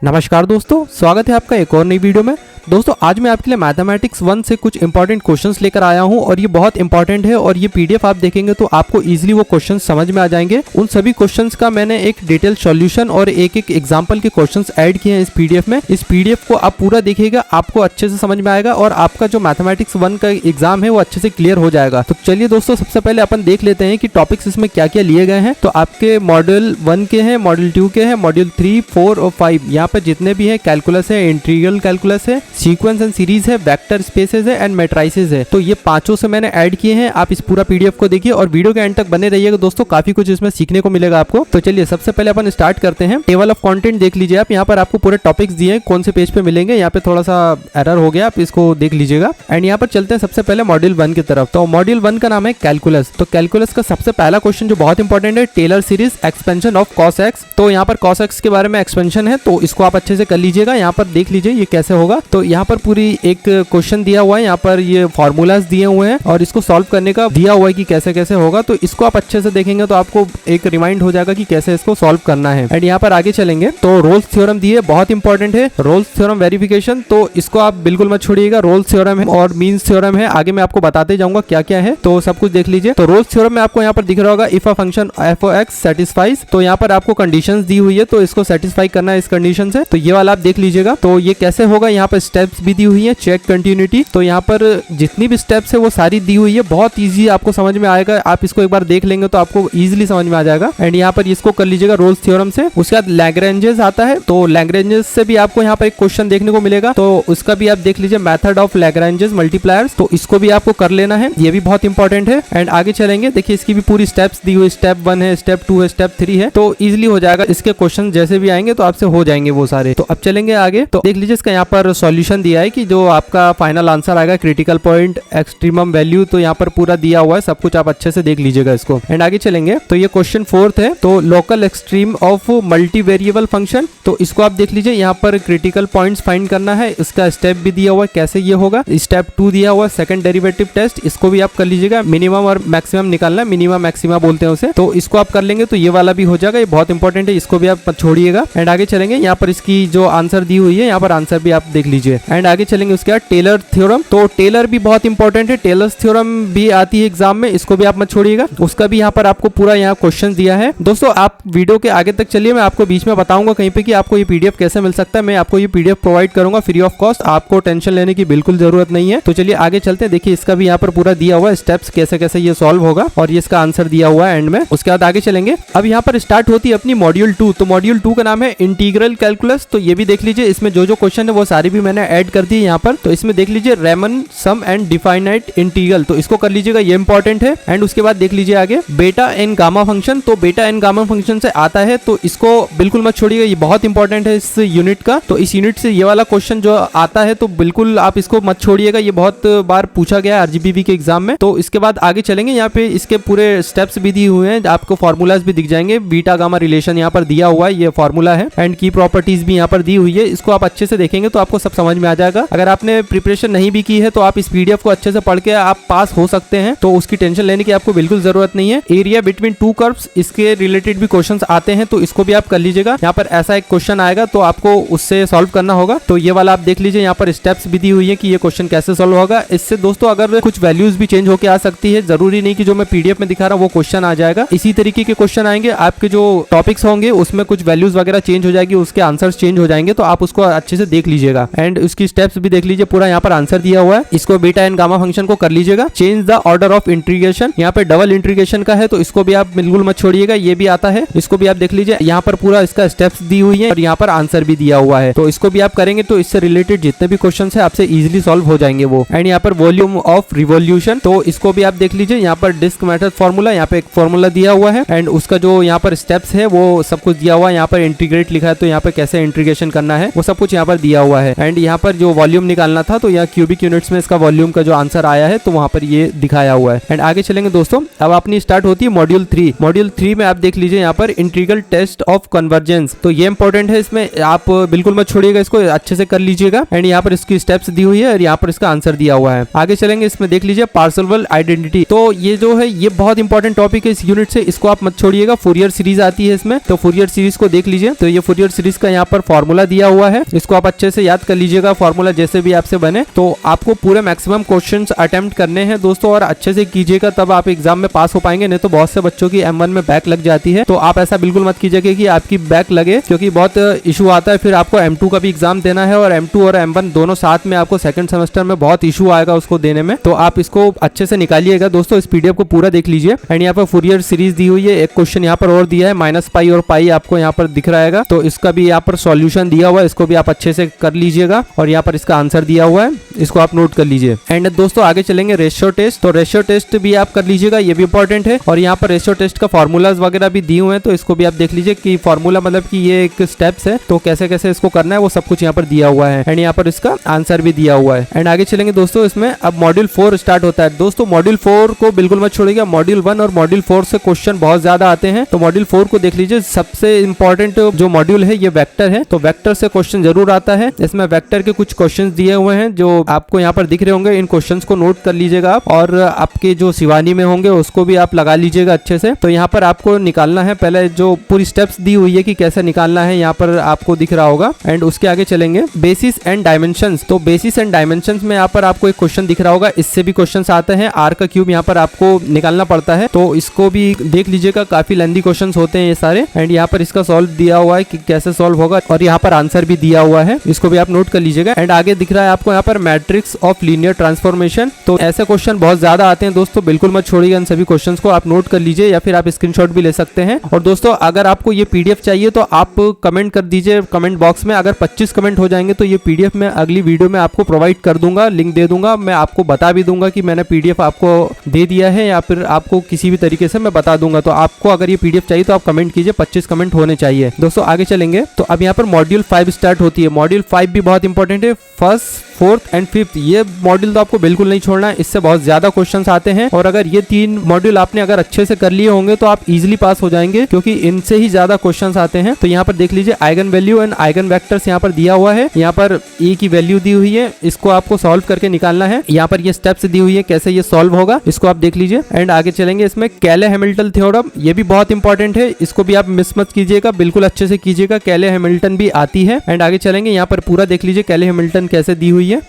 नमस्कार दोस्तों, स्वागत है आपका एक और नई वीडियो में। दोस्तों आज मैं आपके लिए मैथमेटिक्स 1 से कुछ इंपॉर्टेंट क्वेश्चंस लेकर आया हूं और ये बहुत इंपॉर्टेंट है और ये पीडीएफ आप देखेंगे तो आपको इजीली वो क्वेश्चंस समझ में आ जाएंगे। उन सभी क्वेश्चंस का मैंने एक डिटेल सॉल्यूशन और एक एक एग्जांपल के क्वेश्चंस ऐड किए हैं इस पीडीएफ में। इस पीडीएफ को आप पूरा देखिएगा, आपको अच्छे से समझ में आएगा और आपका जो मैथमेटिक्स 1 का एग्जाम है वो अच्छे से क्लियर हो जाएगा। तो चलिए दोस्तों, सबसे पहले अपन देख लेते हैं कि टॉपिक्स इसमें क्या क्या लिए गए हैं। तो आपके मॉड्यूल 1 के हैं, मॉड्यूल 2 के हैं, मॉड्यूल 3, 4 और 5 यहाँ पर जितने भी है कैलकुलस है, इंटीग्रल कैलकुलस है, सीक्वेंस एंड सीरीज है, वेक्टर स्पेसेस है एंड मैट्रिसेस है। तो ये पांचों से मैंने ऐड किए हैं। आप इस पूरा पीडीएफ को देखिए और वीडियो के एंड तक बने रहिएगा दोस्तों, काफी कुछ इसमें सीखने को मिलेगा आपको। तो चलिए सबसे पहले अपन स्टार्ट करते हैं। टेबल ऑफ कंटेंट देख लीजिए आप, यहाँ पर आपको पूरे टॉपिक्स दिए हैं, कौन से पेज पे मिलेंगे। यहाँ पे थोड़ा सा एरर हो गया, आप इसको देख लीजिएगा। एंड यहाँ पर चलते हैं सबसे पहले मॉड्यूल 1 की तरफ। तो मॉड्यूल 1 का नाम है कैलकुलस। तो कैलकुलस का सबसे पहला क्वेश्चन जो बहुत इंपॉर्टेंट है, Taylor series expansion of cos X. तो यहाँ पर कॉस एक्स के बारे में एक्सपेंशन है, तो इसको आप अच्छे से कर लीजिएगा। यहाँ पर देख लीजिए ये कैसे होगा। तो यहाँ पर पूरी एक क्वेश्चन दिया हुआ है, यहाँ पर ये फॉर्मूलाज दिए हुए हैं और इसको सॉल्व करने का दिया हुआ है कि कैसे कैसे होगा। तो इसको आप अच्छे से देखेंगे तो आपको एक रिमाइंड हो जाएगा कि कैसे इसको सॉल्व करना है। एंड यहाँ पर आगे चलेंगे तो रोल्स थ्योरम दिए, बहुत इंपॉर्टेंट है रोल्स थ्योरम वेरिफिकेशन। तो इसको आप बिल्कुल मत छोड़िएगा। रोल्स थ्योरम है और मीन्स थ्योरम है, आगे मैं आपको बताते जाऊंगा क्या क्या है, तो सब कुछ देख लीजिए। तो रोल्स थ्योरम में आपको यहाँ पर दिख रहा होगा if a function F of x satisfies. तो यहाँ पर आपको कंडीशंस दी हुई है, तो इसको सेटिस्फाई करना है इस कंडीशन से। तो ये वाला आप देख लीजिएगा। तो ये कैसे होगा, यहाँ पर स्टेप्स भी दी हुई है, चेक कंटिन्यूटी। तो यहाँ पर जितनी भी स्टेप्स है वो सारी दी हुई है, बहुत इजी आपको समझ में आएगा। आप इसको एक बार देख लेंगे तो आपको इजीली समझ में आ जाएगा। एंड यहाँ पर इसको कर लीजिएगा रोल्स थ्योरम से। उसके बाद लैग्रेंजेस आता है, तो लैग्रेंजेस से भी आपको यहाँ पर एक क्वेश्चन देखने को मिलेगा, तो उसका भी आप देख लीजिए, मेथड ऑफ लैग्रेंजेस मल्टीप्लायर्स। तो इसको भी आपको कर लेना है, ये भी बहुत इंपॉर्टेंट है। एंड आगे चलेंगे, देखिए इसकी भी पूरी स्टेप्स दी हुई, स्टेप 1 है, स्टेप 2 है, स्टेप 3 है। तो इजिली हो जाएगा, इसके क्वेश्चन जैसे भी आएंगे तो आपसे हो जाएंगे वो सारे। तो अब चलेंगे आगे। तो देख लीजिए इसका यहाँ पर सॉल्यूशन दिया है कि जो आपका फाइनल आंसर आएगा, क्रिटिकल पॉइंट, एक्सट्रीमम वैल्यू, तो यहाँ पर पूरा दिया हुआ है, सब कुछ आप अच्छे से देख लीजिएगा इसको। एंड आगे चलेंगे तो ये क्वेश्चन 4th है, तो local extreme of multi variable function. तो इसको आप देख लीजिए, यहाँ पर क्रिटिकल पॉइंट्स फाइंड करना है, इसका स्टेप भी दिया हुआ है कैसे ये होगा। स्टेप 2 दिया हुआ है, सेकंड डेरिवेटिव टेस्ट, इसको भी आप कर लीजिएगा। मिनिमम और मैक्सिमम निकालना है, मिनिमम मैक्सिमा बोलते हैं उसे, तो इसको आप कर लेंगे तो ये वाला भी हो जाएगा। ये बहुत इंपॉर्टेंट है, इसको भी आप छोड़िएगा। एंड आगे चलेंगे, यहाँ पर इसकी जो आंसर दी हुई है, यहाँ पर आंसर भी आप देख लीजिए। एंड आगे चलेंगे उसके बाद टेलर थ्योरम। तो टेलर भी बहुत इंपॉर्टेंट है, टेलर्स थ्योरम भी आती है एग्जाम में, इसको भी आप मत छोड़िएगा। उसका भी यहाँ पर आपको पूरा यहाँ क्वेश्चन दिया है। दोस्तों आप वीडियो के आगे तक चलिए, मैं आपको बीच में बताऊंगा कहीं पे कि आपको ये पीडीएफ कैसे मिल सकता है। मैं आपको ये पीडीएफ प्रोवाइड करूंगा फ्री ऑफ कॉस्ट, आपको टेंशन लेने की बिल्कुल जरूरत नहीं है। तो चलिए आगे चलते हैं। देखिए इसका भी यहाँ पर पूरा दिया हुआ है, स्टेप्स कैसे कैसे ये सॉल्व होगा और ये इसका आंसर दिया हुआ है एंड में। उसके बाद आगे चलेंगे। अब यहाँ पर स्टार्ट होती है अपनी मॉड्यूल 2। तो मॉड्यूल 2 का नाम है इंटीग्रल कैलकुलस। तो ये भी देख लीजिए, इसमें जो जो क्वेश्चन है वो सारे भी मैंने ऐड कर दिए यहाँ पर। तो इसमें देख लीजिए Riemann sum and definite integral, तो इसको कर लीजिएगा, ये इंपॉर्टेंट है। एंड उसके बाद देख लीजिए आगे बेटा एंड गामा फंक्शन। तो बेटा एंड गामा फंक्शन से आता है, तो इसको बिल्कुल मत छोड़िएगा, ये बहुत इंपॉर्टेंट है इस यूनिट का। तो इस यूनिट से ये वाला क्वेश्चन जो आता है तो बिल्कुल आप इसको मत छोड़िएगा, ये बहुत बार पूछा गया है आरजीबीवी के एग्जाम में। तो इसके बाद आगे चलेंगे, यहाँ पे इसके पूरे स्टेप्स भी दिए हुए हैं, आपको फॉर्मूलाज भी दिख जाएंगे। बीटा गामा रिलेशन यहाँ पर दिया हुआ है, ये फॉर्मूला है। एंड की प्रॉपर्टीज भी यहाँ पर दी हुई है, इसको आप अच्छे से देखेंगे तो आपको सब समझ में आ जाएगा। अगर आपने प्रिपरेशन नहीं भी की है तो आप इस पीडीएफ को अच्छे से पढ़ के आप पास हो सकते हैं, तो उसकी टेंशन लेने की आपको बिल्कुल जरूरत नहीं है। एरिया बिटवीन टू कर्व्स, इसके रिलेटेड भी क्वेश्चंस आते हैं, तो इसको भी आप कर लीजिएगा। यहाँ पर ऐसा एक क्वेश्चन आएगा तो आपको उससे सॉल्व करना होगा। तो ये वाला आप देख लीजिए, यहाँ पर स्टेप्स भी दी हुई है कि ये क्वेश्चन कैसे सॉल्व होगा। इससे दोस्तों अगर कुछ वैल्यूज भी चेंज होकर आ सकती है, जरूरी नहीं कि जो मैं पीडीएफ में दिखा रहा हूँ वो क्वेश्चन आ जाएगा। इसी तरीके के क्वेश्चन आएंगे, आपके जो टॉपिक्स होंगे उसमें कुछ वैल्यूज वगैरह चेंज हो जाएगी, उसके आंसर्स चेंज हो जाएंगे, तो आप उसको अच्छे से देख लीजिएगा। एंड उसकी स्टेप्स भी देख लीजिए, पूरा यहाँ पर आंसर दिया हुआ है। इसको बीटा एंड गामा फंक्शन को कर लीजिएगा। Change the order of integration, यहाँ पे डबल इंटीग्रेशन का है, तो इसको भी आप बिल्कुल मत छोड़िएगा, ये भी आता है, इसको भी आप देख लीजिए। यहाँ पर पूरा इसका स्टेप्स दी हुई है और यहाँ पर आंसर भी दिया हुआ है, तो इसको भी आप करेंगे तो इससे रिलेटेड जितने भी क्वेश्चन है आपसे इजीली सॉल्व हो जाएंगे वो। एंड यहाँ पर वॉल्यूम ऑफ रिवॉल्यूशन, तो इसको भी आप देख लीजिए। यहाँ पर डिस्क मेथड फॉर्मूला, यहाँ पे एक फॉर्मूला दिया हुआ है एंड उसका जो यहाँ पर स्टेप्स है वो सब कुछ दिया हुआ है। यहाँ पर इंटीग्रेट लिखा है, तो यहाँ पर कैसे इंटीग्रेशन करना है वो सब कुछ यहाँ पर दिया हुआ है। एंड यहाँ पर जो वॉल्यूम निकालना था, तो यहाँ क्यूबिक यूनिट्स में इसका वॉल्यूम का जो आंसर आया है, तो वहाँ पर ये दिखाया हुआ है। एंड आगे चलेंगे दोस्तों, अब अपनी स्टार्ट होती है मॉड्यूल 3। मॉड्यूल 3 में आप देख लीजिए यहाँ पर इंटीग्रल टेस्ट ऑफ कन्वर्जेंस, तो ये इंपॉर्टेंट है, इसमें आप बिल्कुल मत छोड़िएगा, इसको अच्छे से कर लीजिएगा। एंड यहाँ पर इसकी स्टेप्स दी हुई है और यहाँ पर इसका आंसर दिया हुआ है। आगे चलेंगे, इसमें देख लीजिए पार्सेवल आइडेंटिटी, तो ये जो है ये बहुत इंपॉर्टेंट टॉपिक है इस यूनिट से, इसको आप मत छोड़िएगा। फूरियर सीरीज आती है इसमें, तो फूरियर सीरीज को देख लीजिए। तो ये फूरियर सीरीज का का यहाँ पर फॉर्मूला दिया हुआ है, इसको आप अच्छे से याद कर लीजिएगा। फॉर्मूला जैसे भी आपसे बने, तो आपको पूरे मैक्सिमम क्वेश्चंस अटेम्प्ट करने हैं दोस्तों, और अच्छे से कीजिएगा, तब आप एग्जाम में पास हो पाएंगे। नहीं तो बहुत से बच्चों की M1 में बैक लग जाती है, तो आप ऐसा बिल्कुल मत कीजिएगा कि आपकी बैक लगे, क्योंकि बहुत इशू आता है। फिर आपको M2 का भी एग्जाम देना है, और M2 और M1 दोनों साथ में आपको सेकंड सेमेस्टर में बहुत इशू आएगा उसको देने में, तो आप इसको अच्छे से निकालिएगा दोस्तों। इस पीडीएफ को पूरा देख लीजिए। एंड यहाँ पर फूरियर सीरीज दी हुई है, एक क्वेश्चन यहाँ पर और दिया है, -पाई और पाई आपको यहाँ पर दिख रहा है, तो इसका भी यहाँ पर सॉल्यूशन दिया हुआ है, इसको भी आप अच्छे से कर लीजिएगा। और यहाँ पर इसका आंसर दिया हुआ है, इसको आप नोट कर लीजिए। एंड दोस्तों आगे चलेंगे रेशियो टेस्ट, तो रेशियो टेस्ट भी आप कर लीजिएगा, ये भी इंपॉर्टेंट है। और यहाँ पर रेशियो टेस्ट का फॉर्मूलाज वगैरह भी दिए हुए हैं, तो इसको भी आप देख लीजिए कि फॉर्मूला मतलब कि ये एक स्टेप्स है, तो कैसे कैसे इसको करना है वो सब कुछ यहाँ पर दिया हुआ है। एंड यहाँ पर इसका आंसर भी दिया हुआ है। एंड आगे चलेंगे दोस्तों, इसमें अब मॉड्यूल 4 स्टार्ट होता है दोस्तों। मॉड्यूल 4 को बिल्कुल मत छोड़िएगा, मॉड्यूल 1 और मॉड्यूल 4 से क्वेश्चन बहुत ज्यादा आते हैं, तो मॉड्यूल 4 को देख लीजिए। सबसे इंपॉर्टेंट जो मॉड्यूल है ये वेक्टर है, तो वेक्टर से क्वेश्चन जरूर आता है। इसमें वेक्टर के कुछ क्वेश्चन दिए हुए हैं जो आपको यहाँ पर दिख रहे होंगे, इन क्वेश्चंस को नोट कर लीजिएगा आप, और आपके जो शिवानी में होंगे उसको भी आप लगा लीजिएगा अच्छे से। तो यहाँ पर आपको निकालना है, पहले जो पूरी स्टेप्स दी हुई है कि कैसे निकालना है, यहाँ पर आपको दिख रहा होगा। एंड उसके आगे चलेंगे बेसिस एंड डायमेंशंस, तो बेसिस एंड डायमेंशंस में यहाँ पर आपको एक क्वेश्चन दिख रहा होगा, इससे भी क्वेश्चंस आते हैं। आर का क्यूब यहाँ पर आपको निकालना पड़ता है, तो इसको भी देख लीजिएगा, काफी लेंथी क्वेश्चंस होते हैं ये सारे। एंड यहाँ पर इसका सॉल्व दिया हुआ है कि कैसे सॉल्व होगा, और यहाँ पर आंसर भी दिया हुआ है, इसको भी आप नोट कर लीजिएगा। एंड आगे दिख रहा है आपको यहाँ पर मैट्रिक्स ऑफ लीनियर ट्रांसफॉर्मेशन, तो ऐसे क्वेश्चन बहुत ज्यादा आते हैं दोस्तों, बिल्कुल मत छोड़िएगा। इन सभी क्वेश्चंस को आप नोट कर लीजिए, या फिर आप स्क्रीनशॉट भी ले सकते हैं। और दोस्तों अगर आपको ये पीडीएफ चाहिए तो आप कमेंट कर दीजिए कमेंट बॉक्स में। अगर 25 कमेंट हो जाएंगे तो ये पीडीएफ मैं अगली वीडियो में आपको प्रोवाइड कर दूंगा, लिंक दे दूंगा। मैं आपको बता भी दूंगा कि मैंने पीडीएफ आपको दे दिया है, या फिर आपको किसी भी तरीके से मैं बता दूंगा। तो आपको अगर ये पीडीएफ चाहिए तो आप कमेंट कीजिए, 25 कमेंट होने चाहिए दोस्तों। आगे चलेंगे तो अब यहाँ पर मॉड्यूल 5 स्टार्ट होती है। मॉड्यूल 5 भी बहुत इंपॉर्टेंट है, 1st, 4th एंड 5th ये मॉड्यूल तो आपको बिल्कुल नहीं छोड़ना है, इससे बहुत ज्यादा क्वेश्चंस आते हैं। और अगर ये 3 मॉड्यूल आपने अगर अच्छे से कर लिए होंगे तो आप इजीली पास हो जाएंगे, क्योंकि इनसे ही ज्यादा क्वेश्चंस आते हैं। तो यहाँ पर देख लीजिए eigen value and eigen vectors यहाँ पर दिया हुआ है, यहाँ पर ए की वैल्यू दी हुई है, इसको आपको सॉल्व करके निकालना है। यहाँ पर ये स्टेप्स दी हुई है कैसे ये सॉल्व होगा, इसको आप देख लीजिए। एंड आगे चलेंगे, इसमें केले-हैमिल्टन थ्योरम, ये भी बहुत इंपॉर्टेंट है, इसको भी आप मिस मत कीजिएगा, बिल्कुल अच्छे से कीजिएगा। केले-हैमिल्टन भी आती है। एंड आगे चलेंगे, यहाँ पर पूरा देख लीजिए केले-हैमिल्टन कैसे दी हुई है।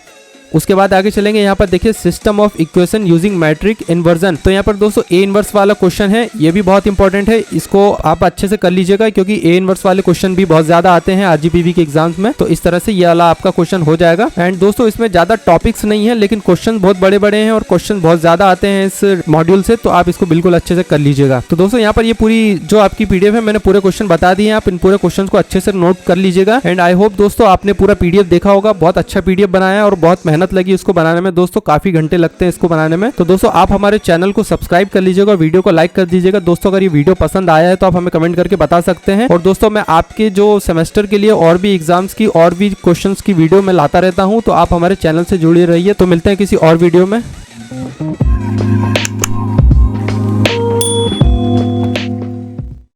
उसके बाद आगे चलेंगे, यहाँ पर देखिए system of equation using matrix inversion, तो यहाँ पर दोस्तों ए इनवर्स वाला क्वेश्चन है, ये भी बहुत इंपॉर्टेंट है, इसको आप अच्छे से कर लीजिएगा, क्योंकि ए इनवर्स वाले क्वेश्चन भी बहुत ज्यादा आते हैं आरजीपीवी के एग्जाम्स में। तो इस तरह से ये वाला आपका क्वेश्चन हो जाएगा। एंड दोस्तों इसमें ज्यादा टॉपिक्स नहीं है, लेकिन क्वेश्चन बहुत बड़े बड़े हैं और क्वेश्चन बहुत ज्यादा आते हैं इस मॉड्यूल से, तो आप इसको बिल्कुल अच्छे से कर लीजिएगा। तो दोस्तों यहाँ पर ये पूरी जो आपकी पीडीएफ है, मैंने पूरे क्वेश्चन बता दिए, आप इन पूरे क्वेश्चन को अच्छे से नोट कर लीजिएगा। एंड आई होप दोस्तों आपने पूरा पीडीएफ देखा होगा, बहुत अच्छा पीडीएफ बनाया और बहुत मेहनत लगी उसको बनाने में दोस्तों, काफी घंटे लगते हैं इसको बनाने में। तो दोस्तों आप हमारे चैनल को सब्सक्राइब कर लीजिएगा, वीडियो को लाइक कर दीजिएगा दोस्तों। अगर ये वीडियो पसंद आया है तो आप हमें कमेंट करके बता सकते हैं। और दोस्तों मैं आपके जो सेमेस्टर के लिए और भी एग्जाम्स की और भी क्वेश्चंस की वीडियो में लाता रहता हूं, तो आप हमारे चैनल से जुड़े रहिए। तो मिलते हैं किसी और वीडियो में।